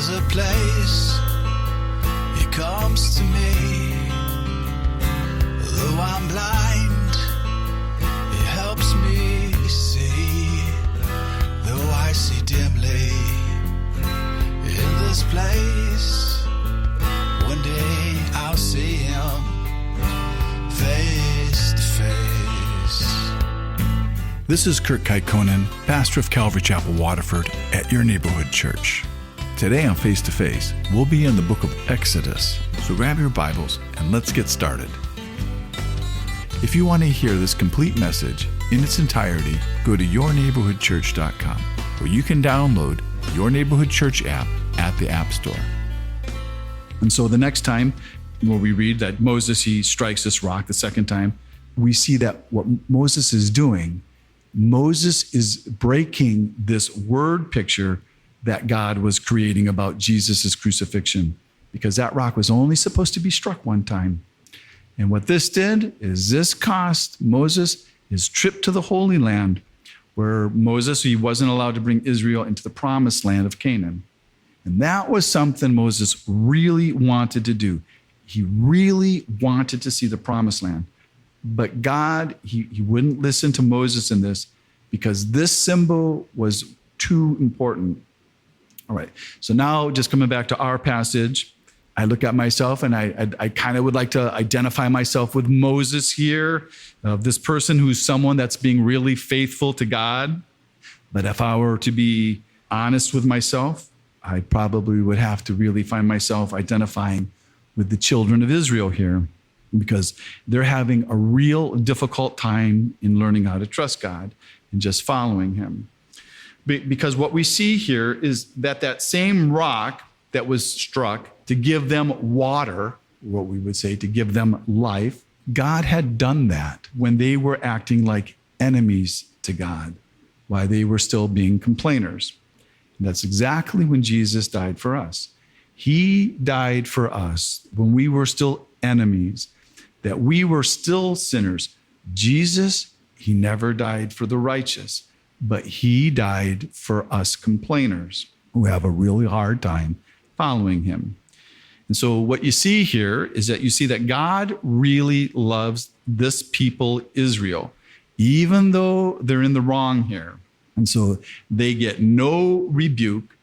There's a place He comes to me. Though I'm blind, He helps me see. Though I see dimly in this place, one day I'll see Him face to face. This is Kurt Kaikkonen, pastor of Calvary Chapel, Waterford, at your neighborhood church. Today on Face to Face, we'll be in the book of Exodus. So grab your Bibles and let's get started. If you want to hear this complete message in its entirety, go to yourneighborhoodchurch.com, where you can download Your Neighborhood Church app at the App Store. And so the next time where we read that Moses, he strikes this rock the second time, we see that what Moses is doing, Moses is breaking this word picture that God was creating about Jesus' crucifixion, because that rock was only supposed to be struck one time. And what this did is this cost Moses his trip to the Holy Land, where Moses, he wasn't allowed to bring Israel into the promised land of Canaan. And that was something Moses really wanted to do. He really wanted to see the promised land. But God, he wouldn't listen to Moses in this, because this symbol was too important. All right, so now just coming back to our passage, I look at myself and I kind of would like to identify myself with Moses here, this person who's someone that's being really faithful to God. But if I were to be honest with myself, I probably would have to really find myself identifying with the children of Israel here, because they're having a real difficult time in learning how to trust God and just following Him. Because what we see here is that same rock that was struck to give them water, what we would say to give them life, God had done that when they were acting like enemies to God, while they were still being complainers. And that's exactly when Jesus died for us. He died for us when we were still enemies, that we were still sinners. Jesus, He never died for the righteous, but He died for us complainers who have a really hard time following Him. And so what you see here is that you see that God really loves this people, Israel, even though they're in the wrong here. And so they get no rebuke.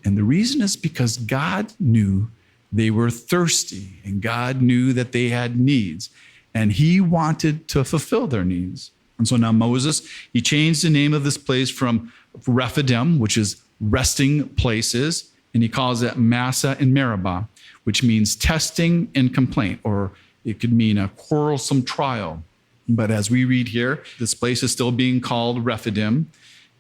And the reason is because God knew they were thirsty, and God knew that they had needs, and He wanted to fulfill their needs. And so now Moses, he changed the name of this place from Rephidim, which is resting places, and he calls it Massah and Meribah, which means testing and complaint, or it could mean a quarrelsome trial. But as we read here, this place is still being called Rephidim,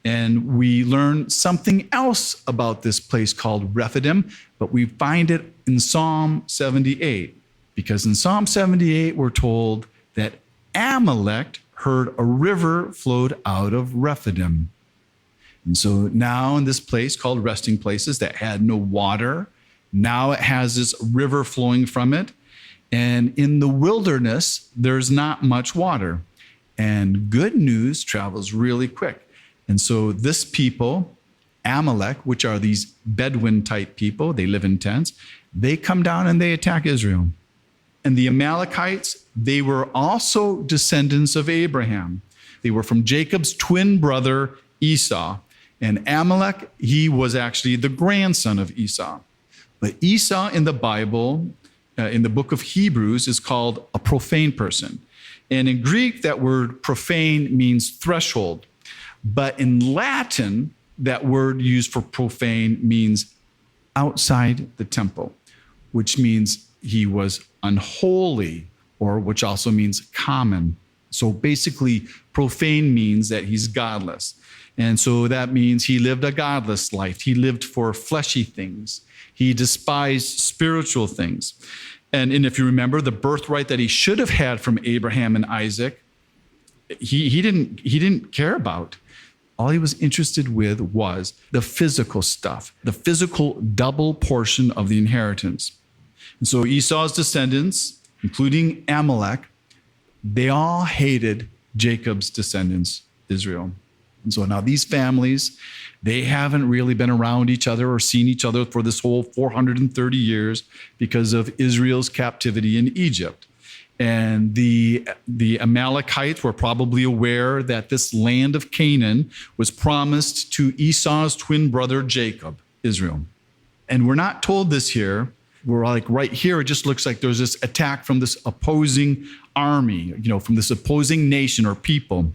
and we learn something else about this place called Rephidim, but we find it in Psalm 78, because in Psalm 78, we're told that Amalek heard a river flowed out of Rephidim. And so now in this place called Resting Places that had no water, now it has this river flowing from it. And in the wilderness, there's not much water. And good news travels really quick. And so this people, Amalek, which are these Bedouin type people, they live in tents, they come down and they attack Israel. And the Amalekites, they were also descendants of Abraham. They were from Jacob's twin brother, Esau. And Amalek, he was actually the grandson of Esau. But Esau in the Bible, in the book of Hebrews, is called a profane person. And in Greek, that word profane means threshold. But in Latin, that word used for profane means outside the temple, which means he was unholy, or which also means common. So basically, profane means that he's godless. And so that means he lived a godless life. He lived for fleshy things. He despised spiritual things. And if you remember, the birthright that he should have had from Abraham and Isaac, he didn't care about. All he was interested with was the physical stuff, the physical double portion of the inheritance. And so Esau's descendants, including Amalek, they all hated Jacob's descendants, Israel. And so now these families, They haven't really been around each other or seen each other for this whole 430 years because of Israel's captivity in Egypt. And the Amalekites were probably aware that this land of Canaan was promised to Esau's twin brother Jacob, Israel. And we're not told this here. We're like right here, it just looks like there's this attack from this opposing army, from this opposing nation or people.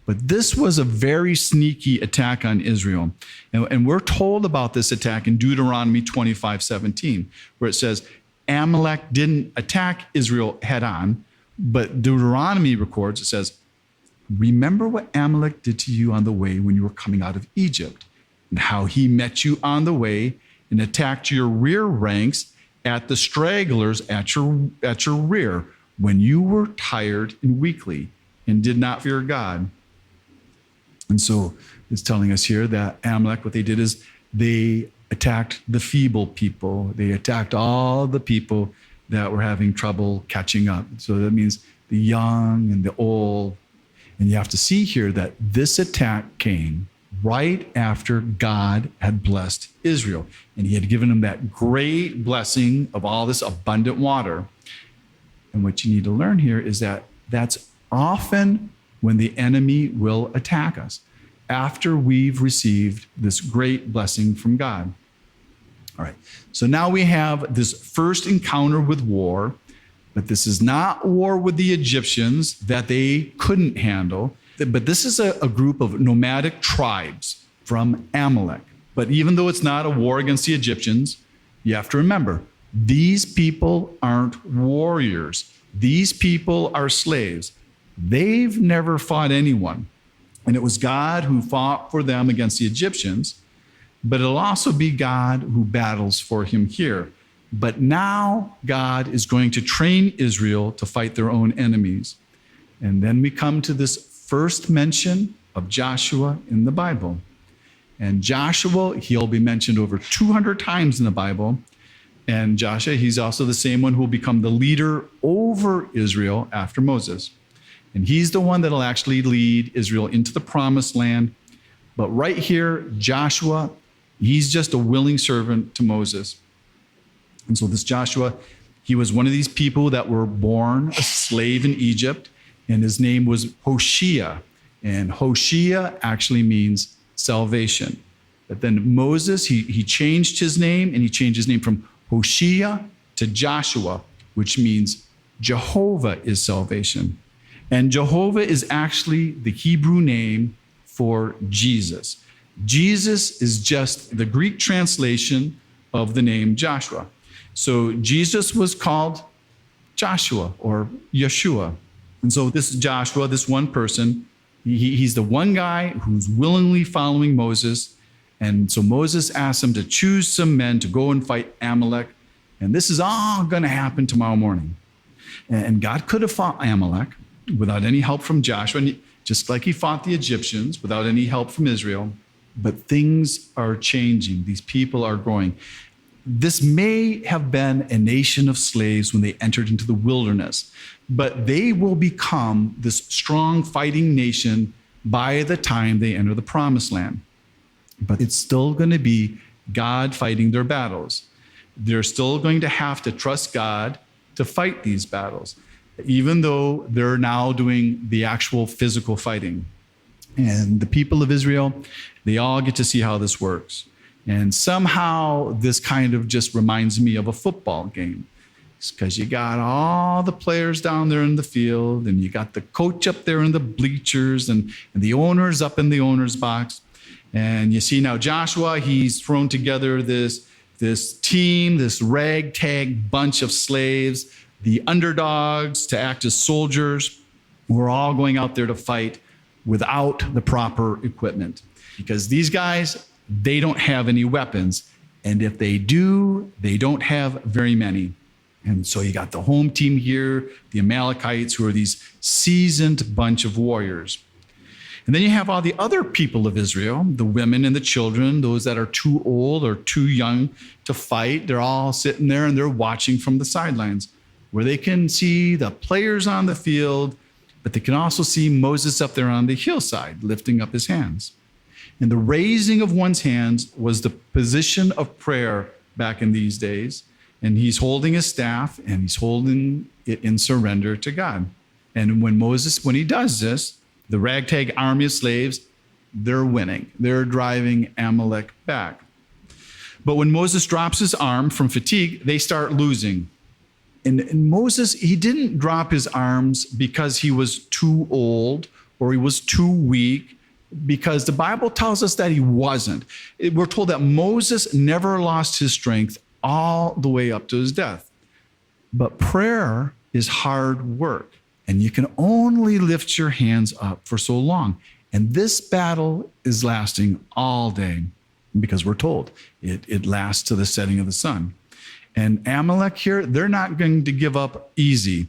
But this was a very sneaky attack on Israel. And we're told about this attack in Deuteronomy 25:17, where it says, Amalek didn't attack Israel head on, but Deuteronomy records, it says, remember what Amalek did to you on the way when you were coming out of Egypt, and how he met you on the way and attacked your rear ranks at the stragglers at your rear when you were tired and weakly and did not fear God. And so it's telling us here that Amalek, what they did is they attacked the feeble people. They attacked all the people that were having trouble catching up. So that means the young and the old. And you have to see here that this attack came right after God had blessed Israel. And he had given them that great blessing of all this abundant water. And what you need to learn here is that that's often when the enemy will attack us, after we've received this great blessing from God. All right, so now we have this first encounter with war, but this is not war with the Egyptians that they couldn't handle, but this is a group of nomadic tribes from Amalek. But even though it's not a war against the Egyptians, you have to remember, these people aren't warriors. These people are slaves. They've never fought anyone. And it was God who fought for them against the Egyptians, but it'll also be God who battles for him here. But now God is going to train Israel to fight their own enemies. And then we come to this first mention of Joshua in the Bible. And Joshua, he'll be mentioned over 200 times in the Bible. And Joshua, he's also the same one who will become the leader over Israel after Moses. And he's the one that'll actually lead Israel into the promised land. But right here, Joshua, he's just a willing servant to Moses. And so this Joshua, he was one of these people that were born a slave in Egypt, and his name was Hoshea. And Hoshea actually means salvation. But then Moses, he changed his name, and he changed his name from Hoshea to Joshua, which means Jehovah is salvation. And Jehovah is actually the Hebrew name for Jesus. Jesus is just the Greek translation of the name Joshua. So Jesus was called Joshua or Yeshua. And so this Joshua, this one person, he's the one guy who's willingly following Moses. And so Moses asked him to choose some men to go and fight Amalek. And this is all going to happen tomorrow morning. And God could have fought Amalek without any help from Joshua, just like he fought the Egyptians without any help from Israel. But things are changing. These people are growing. This may have been a nation of slaves when they entered into the wilderness, but they will become this strong fighting nation by the time they enter the promised land. But it's still going to be God fighting their battles. They're still going to have to trust God to fight these battles, even though they're now doing the actual physical fighting. And the people of Israel, they all get to see how this works. And somehow this kind of just reminds me of a football game. It's because you got all the players down there in the field, and you got the coach up there in the bleachers, and the owners up in the owner's box. And you see now Joshua, he's thrown together this team, this ragtag bunch of slaves, the underdogs to act as soldiers. We're all going out there to fight without the proper equipment, because these guys, they don't have any weapons. And if they do, they don't have very many. And so you got the home team here, the Amalekites, who are these seasoned bunch of warriors. And then you have all the other people of Israel, the women and the children, those that are too old or too young to fight. They're all sitting there and they're watching from the sidelines, where they can see the players on the field, but they can also see Moses up there on the hillside lifting up his hands. And the raising of one's hands was the position of prayer back in these days. And he's holding his staff and he's holding it in surrender to God. And when he does this, the ragtag army of slaves, they're winning. They're driving Amalek back. But when Moses drops his arm from fatigue, they start losing. And Moses, he didn't drop his arms because he was too old or he was too weak, because the Bible tells us that he wasn't. We're told that Moses never lost his strength all the way up to his death. But prayer is hard work, and you can only lift your hands up for so long. And this battle is lasting all day, because we're told it lasts to the setting of the sun. And Amalek here, they're not going to give up easy.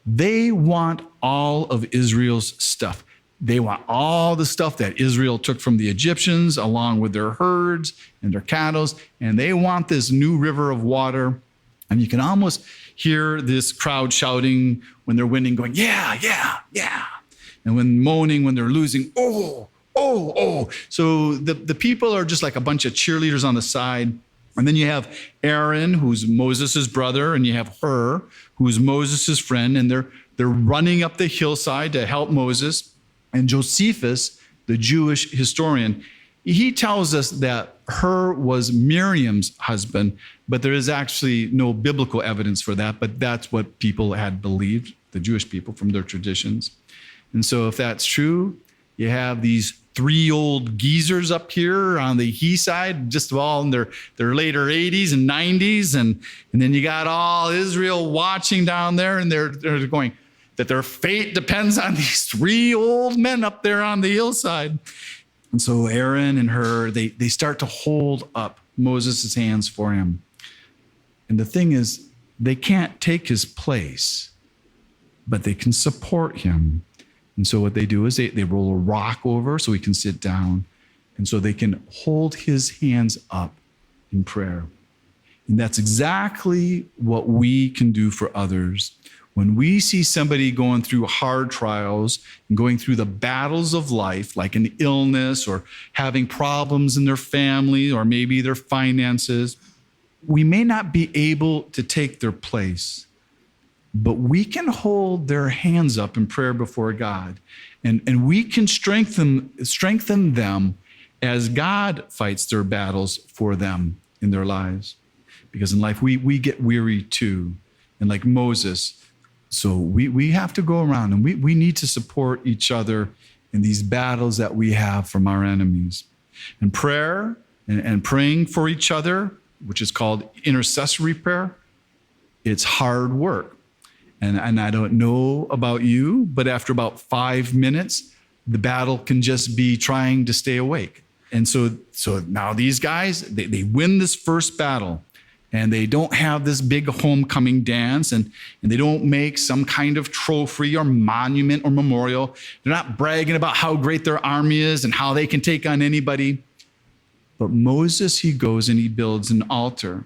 They want all of Israel's stuff. They want all the stuff that Israel took from the Egyptians, along with their herds and their cattle, and they want this new river of water. And you can almost hear this crowd shouting when they're winning, going, yeah, yeah, yeah. And when moaning, when they're losing, oh, oh, oh. So the people are just like a bunch of cheerleaders on the side. And then you have Aaron, who's Moses' brother, and you have Hur, who's Moses' friend, and they're running up the hillside to help Moses. And Josephus, the Jewish historian, he tells us that Hur was Miriam's husband, but there is actually no biblical evidence for that, but that's what people had believed, the Jewish people, from their traditions. And so if that's true, you have these 3 old geezers up here on the he side, just all in their later 80s and 90s. And then you got all Israel watching down there, and they're going that their fate depends on these 3 old men up there on the hillside. And so Aaron and Hur, they start to hold up Moses' hands for him. And the thing is, they can't take his place, but they can support him. And so what they do is they roll a rock over so he can sit down. And so they can hold his hands up in prayer. And that's exactly what we can do for others. When we see somebody going through hard trials and going through the battles of life, like an illness or having problems in their family or maybe their finances, we may not be able to take their place, but we can hold their hands up in prayer before God, and we can strengthen them as God fights their battles for them in their lives. Because in life, we get weary too. And like Moses, so we have to go around and we need to support each other in these battles that we have from our enemies. And prayer and praying for each other, which is called intercessory prayer, it's hard work. And I don't know about you, but after about 5 minutes, the battle can just be trying to stay awake. And so now these guys, they win this first battle, and they don't have this big homecoming dance, and they don't make some kind of trophy or monument or memorial. They're not bragging about how great their army is and how they can take on anybody. But Moses, he goes and he builds an altar,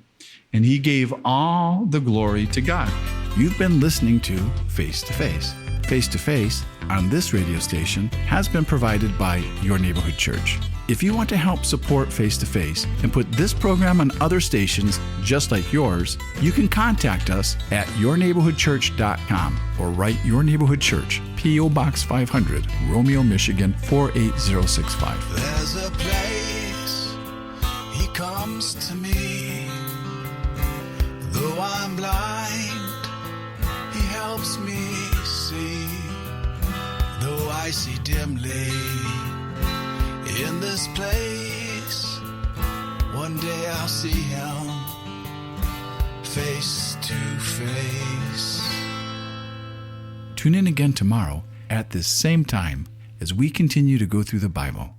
and he gave all the glory to God. You've been listening to Face to Face. Face to Face on this radio station has been provided by Your Neighborhood Church. If you want to help support Face to Face and put this program on other stations just like yours, you can contact us at yourneighborhoodchurch.com or write Your Neighborhood Church, P.O. Box 500, Romeo, Michigan 48065. There's a place he comes to me. Though I'm blind, he helps me see. Though I see dimly in this place, one day I'll see him face to face. Tune in again tomorrow at this same time as we continue to go through the Bible.